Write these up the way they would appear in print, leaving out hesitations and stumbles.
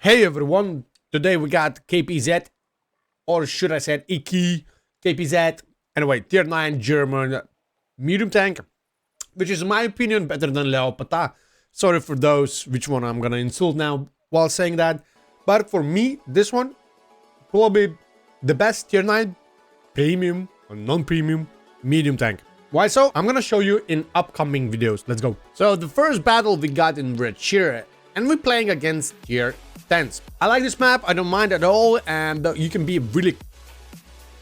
Hey everyone, today we got KPZ, or should I say EK I, KPZ, anyway, tier 9 German medium tank, which is in my opinion better than Leopard PTA. Sorry for those which one I'm gonna insult now while saying that, but for me, this one, probably the best tier 9 premium or non-premium medium tank. Why so? I'm gonna show you in upcoming videos. Let's go. So the first battle we got in Redshire, and we're playing against tier 10s. I like this map, I don't mind at all, and you can be really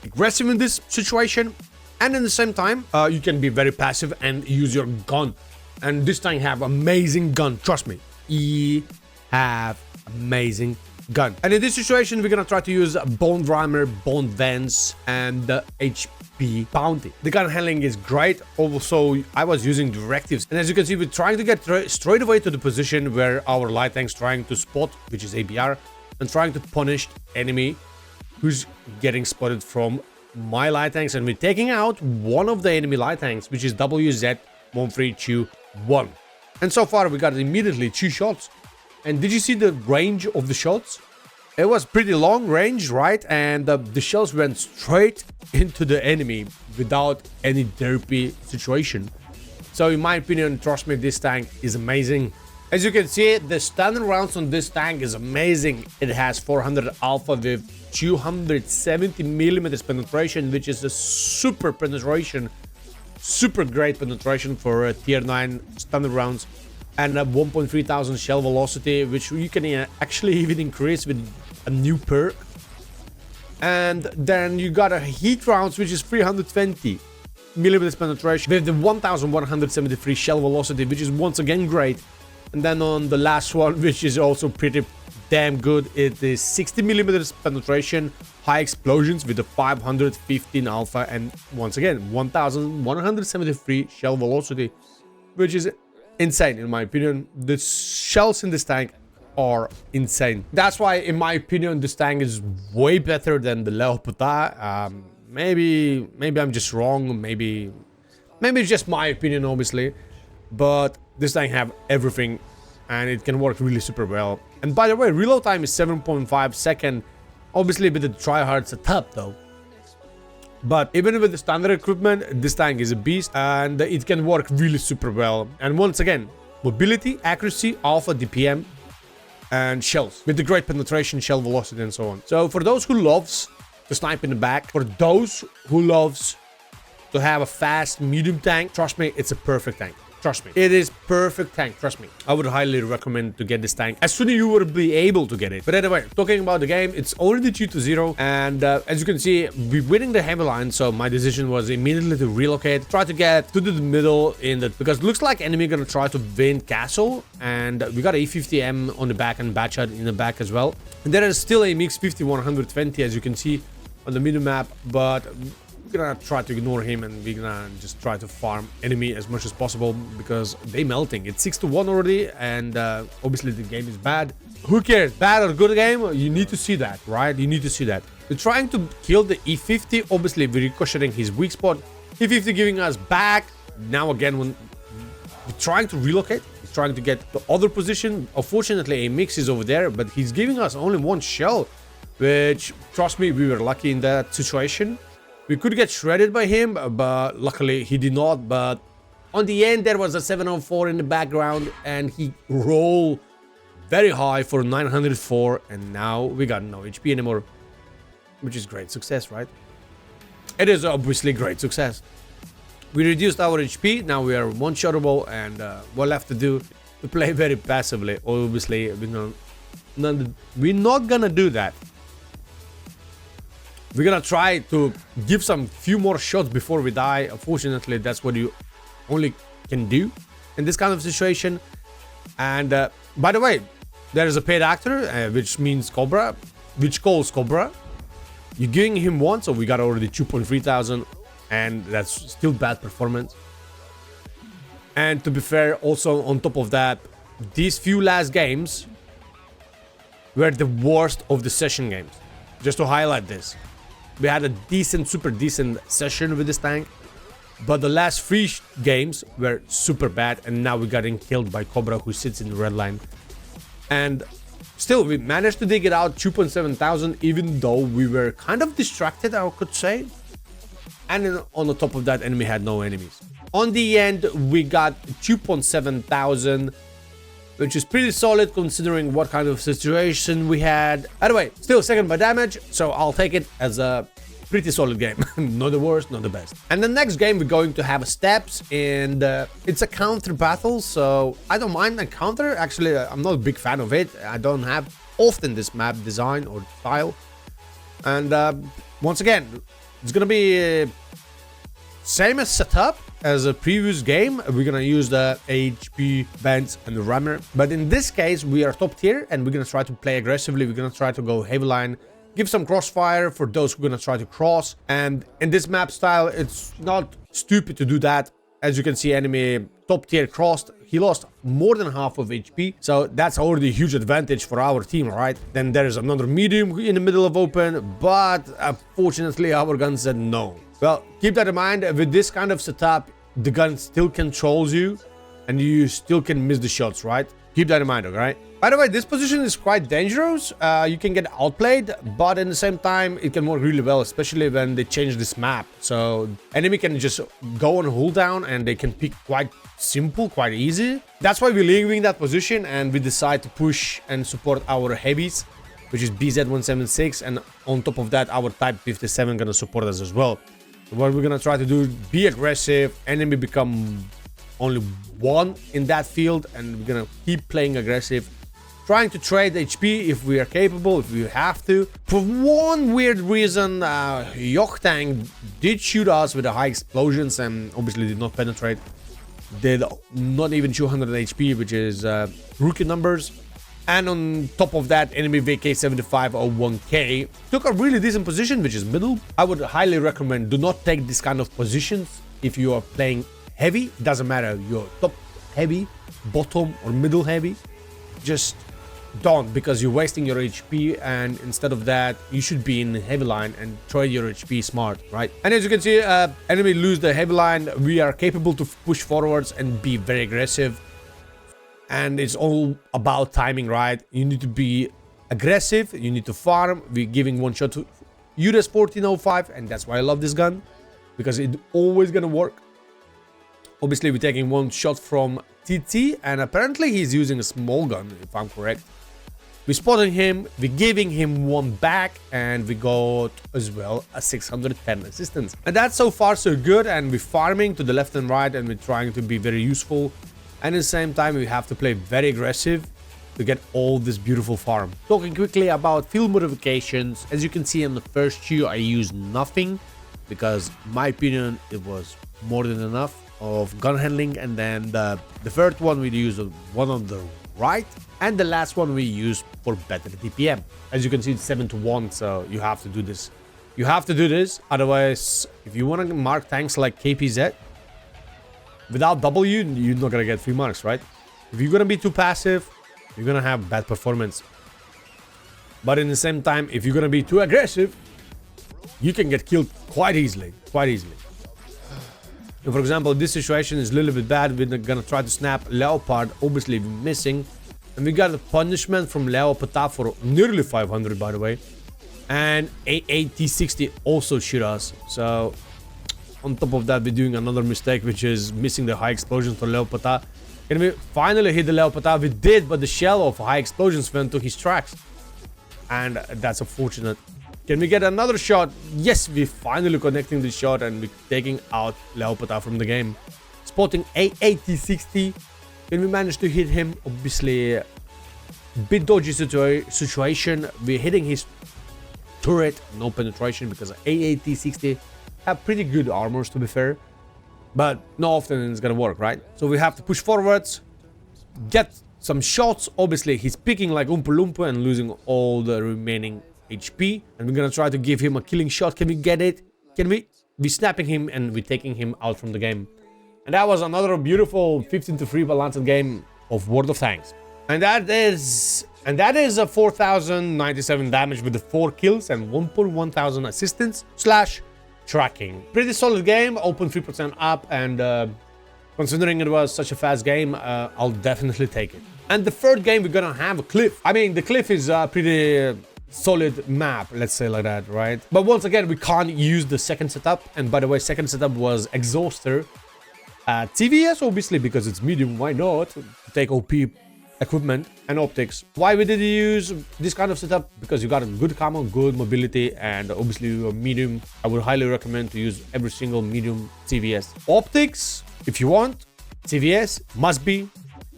aggressive in this situation, and in the same time you can be very passive and use your gun. And this tank have amazing gun, trust me, he have amazing gun. And in this situation we're gonna try to use bone driver, bone vents, and the HP bounty. The gun handling is great. Also, I was using directives, and as you can see, we're trying to get straight away to the position where our light tank's trying to spot, which is ABR, and trying to punish enemy who's getting spotted from my light tanks. And we're taking out one of the enemy light tanks, which is WZ1321. And so far we got immediately 2 shots. And did you see the range of the shots? It was pretty long range, right? And the shells went straight into the enemy without any derpy situation. So in my opinion, trust me, this tank is amazing. As you can see, the standard rounds on this tank is amazing. It has 400 alpha with 270mm penetration, which is a super penetration, super great penetration for tier 9 standard rounds. And a 1,300 shell velocity, which you can actually even increase with a new perk. And then you got a heat rounds, which is 320mm penetration with the 1,173 shell velocity, which is once again great. And then on the last one, which is also pretty damn good, it is 60mm penetration, high explosions with the 515 alpha, and once again 1,173 shell velocity, which is insane in my opinion. The shells in this tank are insane. That's why in my opinion this tank is way better than the Leopard PTA. Maybe I'm just wrong, maybe it's just my opinion obviously, but this tank have everything and it can work really super well. And by the way, reload time is 7.5 seconds, obviously with the tryhard setup though. But even with the standard equipment, this tank is a beast and it can work really super well. And once again, mobility, accuracy, alpha, DPM, and shells with the great penetration, shell velocity, and so on. So for those who loves to snipe in the back, for those who loves to have a fast medium tank, trust me, it's a perfect tank. Trust me, it is perfect tank, trust me. I would highly recommend to get this tank as soon as you will be able to get it. But anyway, talking about the game, it's already 2-0, and as you can see, we're winning the heavy line, so my decision was immediately to relocate, try to get to the middle in the, because it looks like enemy gonna try to win castle, and we got a E50M on the back and Batshot in the back as well. And there is still a mix 50-120 as you can see on the middle map, but we're gonna try to ignore him and we're gonna just try to farm enemy as much as possible because they melting. It's 6-1 already, and obviously the game is bad. Who cares, bad or good game? You need to see that, right? You need to see that. We're trying to kill the E50, obviously we're ricocheting his weak spot. E50 giving us back. Now again, when we're trying to relocate, he's trying to get the other position. Unfortunately a mix is over there, but he's giving us only 1 shell, which, trust me, we were lucky in that situation. We could get shredded by him, but luckily he did not. But on the end, there was a 704 in the background, and he rolled very high for 904, and now we got no HP anymore, which is great success, right? It is obviously great success. We reduced our HP, now we are one-shottable, and what left to do to play very passively. Obviously, we're not gonna do that. We're gonna try to give some few more shots before we die. Unfortunately, that's what you only can do in this kind of situation. And by the way, there is a paid actor, which means Cobra, which calls Cobra. You're giving him 1, so we got already 2,300, and that's still bad performance. And to be fair, also on top of that, these few last games were the worst of the session games. Just to highlight this. We had a decent, super decent session with this tank, but the last 3 games were super bad, and now we're getting killed by Cobra, who sits in the red line. And Still, we managed to dig it out 2.7 thousand, even though we were kind of distracted, I could say. And then on the top of that, enemy had no enemies. On the end, we got 2.7 thousand, which is pretty solid considering what kind of situation we had. Anyway, still second by damage, so I'll take it as a pretty solid game. Not the worst, not the best. And the next game we're going to have steps, and it's a counter battle, so I don't mind a counter. Actually, I'm not a big fan of it. I don't have often this map design or style. And once again, it's gonna be same as setup as a previous game. We're gonna use the HP, Benz, and the Rammer. But in this case, we are top tier, and we're gonna try to play aggressively. We're gonna try to go heavy line, give some crossfire for those who are gonna try to cross. And in this map style, it's not stupid to do that. As you can see, enemy top tier crossed. He lost more than half of HP, so that's already a huge advantage for our team, right? Then there's another medium in the middle of open, but unfortunately our gun said no. Well, keep that in mind. With this kind of setup, the gun still controls you, and you still can miss the shots, right? Keep that in mind, alright? By the way, this position is quite dangerous. You can get outplayed, but at the same time, it can work really well, especially when they change this map. So, enemy can just go on hold down, and they can pick quite simple, quite easy. That's why we're leaving that position, and we decide to push and support our heavies, which is BZ176, and on top of that, our Type 57 gonna support us as well. So what we're gonna try to do, be aggressive, enemy become only one in that field, and we're gonna keep playing aggressive, trying to trade HP if we are capable, if we have to. For one weird reason, Yochtang did shoot us with the high explosions and obviously did not penetrate. Did not even 200 HP, which is rookie numbers. And on top of that, enemy VK7501K took a really decent position, which is middle. I would highly recommend, do not take this kind of positions if you are playing heavy. It doesn't matter, you're top heavy, bottom or middle heavy. Just don't, because you're wasting your HP, and instead of that, you should be in heavy line and trade your HP smart, right? And as you can see, enemy lose the heavy line. We are capable to push forwards and be very aggressive. And it's all about timing, right? You need to be aggressive, you need to farm. We're giving one shot to UDES 1405, and that's why I love this gun, because it's always gonna work. Obviously, we're taking one shot from TT, and apparently he's using a small gun, if I'm correct. We're spotting him, we're giving him one back, and we got as well a 610 assistance. And that's so far so good, and we're farming to the left and right, and we're trying to be very useful. And at the same time, we have to play very aggressive to get all this beautiful farm. Talking quickly about field modifications, as you can see in the first two, I used nothing, because in my opinion, it was more than enough of gun handling. And then the third one we used one on the right, and the last one we used for better DPM. As you can see, it's 7-1, so you have to do this. You have to do this, otherwise, if you want to mark tanks like KPZ, without W, you're not gonna get 3 marks, right? If you're gonna be too passive, you're gonna have bad performance. But in the same time, if you're gonna be too aggressive, you can get killed quite easily, And for example, this situation is a little bit bad. We're gonna try to snap Leopard, obviously missing. And we got a punishment from Leopard for nearly 500, by the way. And AAT60 also shoot us. So on top of that, we're doing another mistake, which is missing the high explosions for Leopard. Can we finally hit the Leopard? We did, but the shell of high explosions went to his tracks. And that's unfortunate. Can we get another shot? Yes, we're finally connecting the shot, and we're taking out Leopard from the game. Spotting AAT60. Can we manage to hit him? Obviously, bit dodgy situation. We're hitting his turret, no penetration, because AAT60 have pretty good armors, to be fair, but not often it's gonna work, right? So we have to push forwards, get some shots. Obviously, he's picking like Oompa Loompa and losing all the remaining HP, and we're gonna try to give him a killing shot. Can we get it? Can we? We're snapping him, and we're taking him out from the game. And that was another beautiful 15-3 balanced game of World of Tanks. And that is a 4,097 damage with the 4 kills and 1,100 assistance / tracking. Pretty solid game, open 3% up, and considering it was such a fast game, I'll definitely take it. And the third game, we're gonna have a cliff. I mean, the cliff is a pretty solid map, let's say like that, right? But once again, we can't use the second setup. And by the way, second setup was Exhauster. TVS, obviously, because it's medium, why not? Take OP equipment and optics. Why we did use this kind of setup? Because you got a good camo, good mobility, and obviously you're medium. I would highly recommend to use every single medium TVS. Optics, if you want. TVS, must be.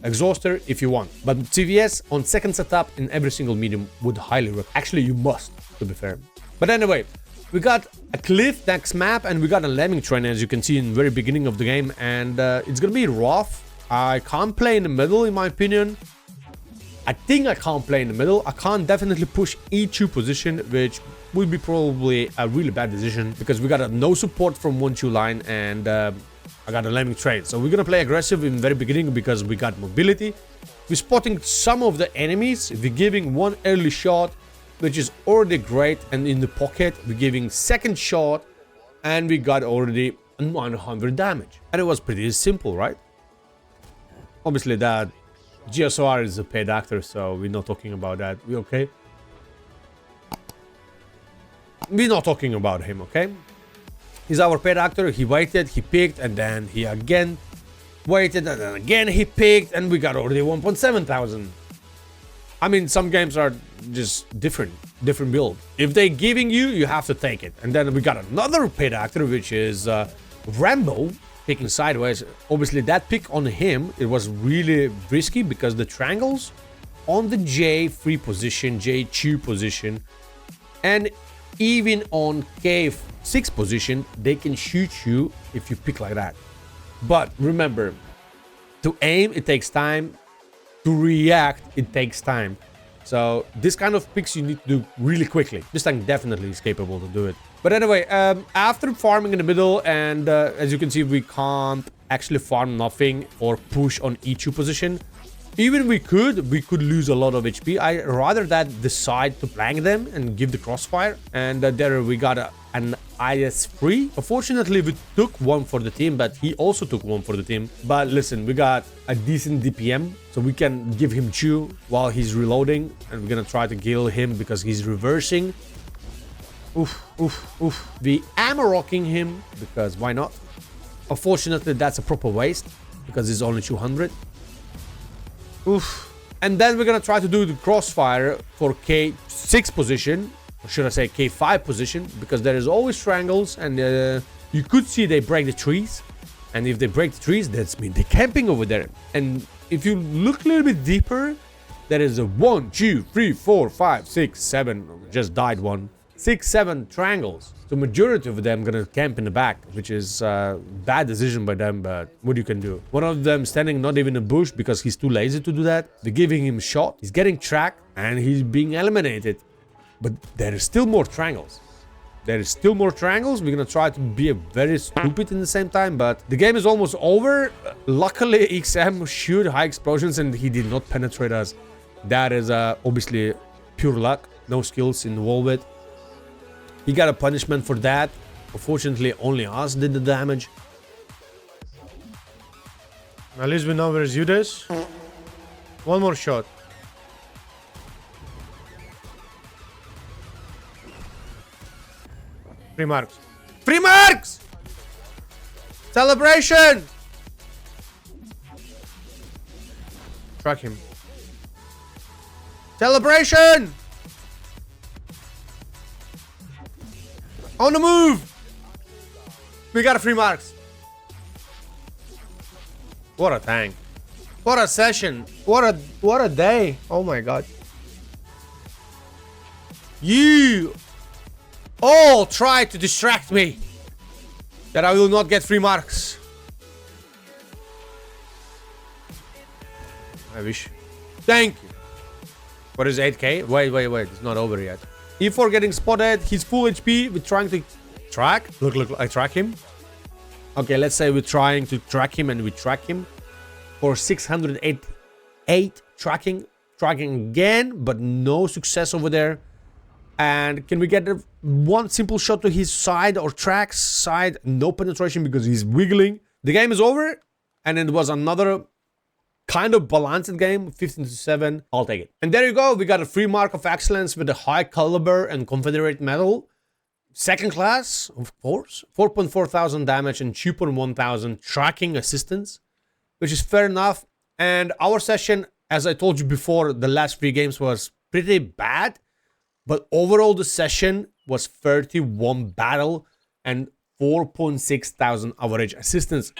Exhauster, if you want. But TVS on second setup in every single medium would highly recommend. Actually, you must, to be fair. But anyway, we got a cliff next map, and we got a lemming train, as you can see in the very beginning of the game, and it's gonna be rough. I can't play in the middle, in my opinion. I think I can't play in the middle. I can't definitely push E2 position, which would be probably a really bad decision, because we got a no support from 1-2 line, and I got a lemming train. So we're gonna play aggressive in the very beginning because we got mobility. We're spotting some of the enemies. We're giving one early shot, which is already great, and in the pocket we're giving second shot, and we got already 100 damage, and it was pretty simple, right? Obviously that GSOR is a paid actor, so we're not talking about that. We okay? We're not talking about him, okay? He's our paid actor. He waited, he picked, and then he again waited, and then again he picked, and we got already 1.7 thousand. I mean, some games are just different build. If they're giving you, you have to take it. And then we got another paid actor, which is Rambo, picking sideways. Obviously, that pick on him, it was really risky because the triangles on the J3 position, J2 position, and even on K6 position, they can shoot you if you pick like that. But remember, to aim, it takes time. To react, it takes time. So this kind of picks you need to do really quickly. This tank definitely is capable to do it. But anyway, after farming in the middle, and as you can see, we can't actually farm nothing or push on E2 position. Even we could lose a lot of HP. I rather that decide to blank them and give the crossfire. And there we got an IS-3. Unfortunately, we took one for the team, but he also took one for the team. But listen, we got a decent DPM, so we can give him 2 while he's reloading. And we're gonna try to kill him because he's reversing. Oof, oof, oof. We ammo rocking him because why not? Unfortunately, that's a proper waste because it's only 200. Oof. And then we're gonna try to do the crossfire for K6 position, or should I say K5 position, because there is always triangles, and you could see they break the trees. And if they break the trees, that means they're camping over there. And if you look a little bit deeper, there is a 1, 2, 3, 4, 5, 6, 7. Just died one. 6, 7 triangles. The majority of them gonna camp in the back, which is a bad decision by them, but what you can do. One of them standing not even in a bush because he's too lazy to do that. They're giving him a shot. He's getting tracked and he's being eliminated. But there is still more triangles. There is still more triangles. We're gonna try to be very stupid in the same time, but the game is almost over. Luckily, XM shoot high explosions and he did not penetrate us. That is obviously pure luck. No skills involved with. He got a punishment for that. Unfortunately, only us did the damage. At least we know where Judas. One more shot. Free marks. Free marks! Celebration! Track him. Celebration! On the move! We got a free marks. What a tank. What a session. What a day. Oh my god. You all try to distract me that I will not get free marks. I wish. Thank you. What is 8k? Wait. It's not over yet. E4 getting spotted. He's full HP. We're trying to track. Look. I track him. Okay, let's say we're trying to track him and we track him for 608 tracking. Tracking again, but no success over there. And can we get one simple shot to his side or tracks side? No penetration because he's wiggling. The game is over. And it was another kind of balanced game, 15 to 7. I'll take it. And there you go. We got a free mark of excellence with a high caliber and Confederate medal. Second class, of course. 4.4 thousand damage and 2.1 thousand tracking assistance, which is fair enough. And our session, as I told you before, the last 3 games was pretty bad. But overall, the session was 31 battle and 4.6 thousand average assistance.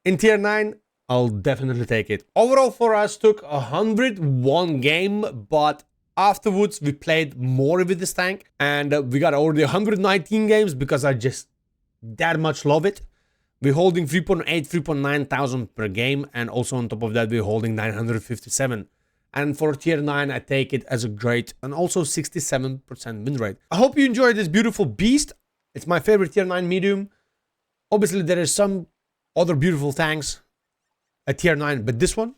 In tier 9, I'll definitely take it. Overall for us took 101 game, but afterwards we played more with this tank and we got already 119 games because I just that much love it. We're holding 3.8, 3.9 thousand per game, and also on top of that we're holding 957. And for tier 9 I take it as a great and also 67% win rate. I hope you enjoyed this beautiful beast. It's my favorite tier 9 medium. Obviously there is some other beautiful tanks at tier 9, but this one.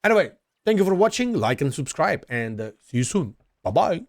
Anyway, thank you for watching, like and subscribe, and see you soon. Bye bye.